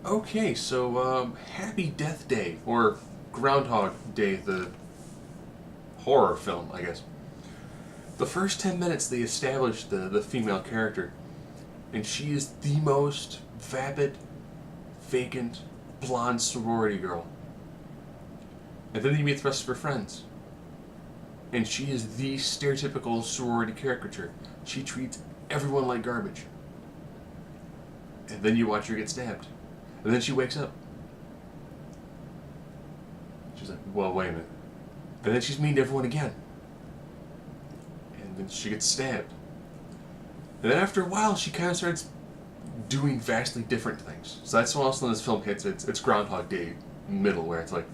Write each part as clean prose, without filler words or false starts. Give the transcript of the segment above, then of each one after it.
Okay, so Happy Death Day, or Groundhog Day, the horror film, I guess. The first 10 minutes they establish the female character, and she is the most vapid, vacant, blonde sorority girl. And then you meet the rest of her friends, and she is the stereotypical sorority caricature. She treats everyone like garbage. And then you watch her get stabbed. And then she wakes up. She's like, well, wait a minute. And then she's mean to everyone again. And then she gets stabbed. And then after a while, she kind of starts doing vastly different things. So that's when also this film hits it's Groundhog Day middle, where it's like,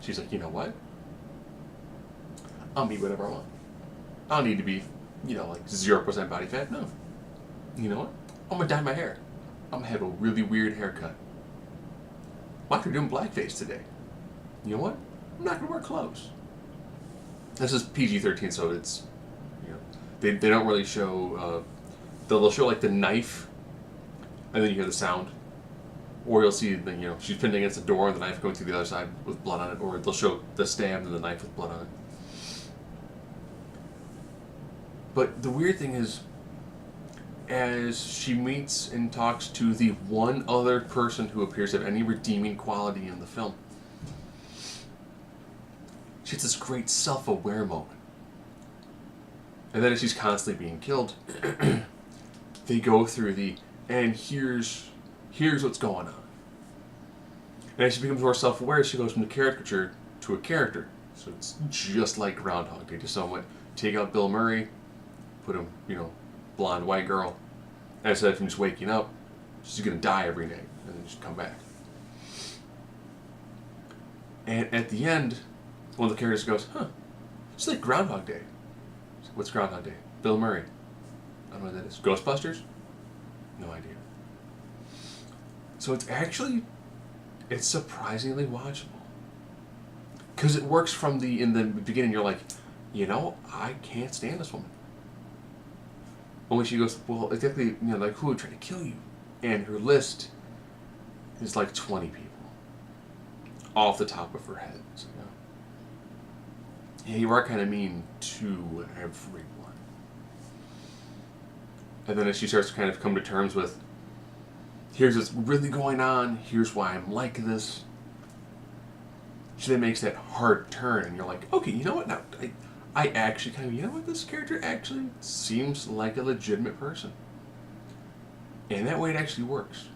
she's like, you know what? I'll eat whatever I want. I don't need to be, like 0% body fat. No. You know what? I'm gonna dye my hair. I'm gonna have a really weird haircut. Why are you doing blackface today? You know what? I'm not gonna wear clothes. This is PG-13, so it's, they don't really show. They'll show like the knife, and then you hear the sound, or you'll see she's pinned against the door and the knife going through the other side with blood on it, or they'll show the stab and the knife with blood on it. But the weird thing is, as she meets and talks to the one other person who appears to have any redeeming quality in the film, she has this great self-aware moment. And then as she's constantly being killed, they go through and here's what's going on. And as she becomes more self-aware, she goes from the caricature to a character. So it's just like Groundhog Day. Just someone take out Bill Murray, put him, blonde white girl, and instead of him just waking up, she's gonna die every night and then just come back. And at the end, one of the characters goes, it's like Groundhog Day. What's Groundhog Day? Bill Murray. I don't know what that is. Ghostbusters? No idea. So it's surprisingly watchable. Because it works in the beginning, you're like, I can't stand this woman. Only she goes, well, exactly, like, who would try to kill you? And her list is like 20 people. Off the top of her head. So, yeah, you are kind of mean to everyone. And then as she starts to kind of come to terms with, here's what's really going on, here's why I'm like this, she then makes that hard turn, and you're like, okay, you know what, now, I actually kind of, this character actually seems like a legitimate person. And that way it actually works.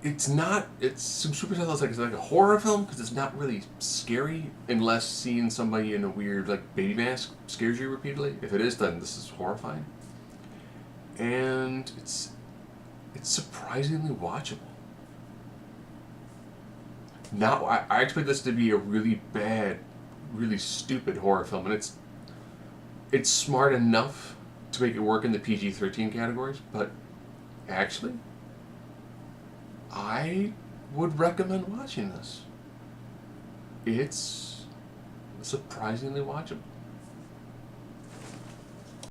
It's some Super Sentai it's like a horror film, because it's not really scary unless seeing somebody in a weird like baby mask scares you repeatedly. If it is, then this is horrifying. And it's surprisingly watchable. Now, I expect this to be a really bad, really stupid horror film, and it's smart enough to make it work in the PG-13 categories, but actually, I would recommend watching this. It's surprisingly watchable.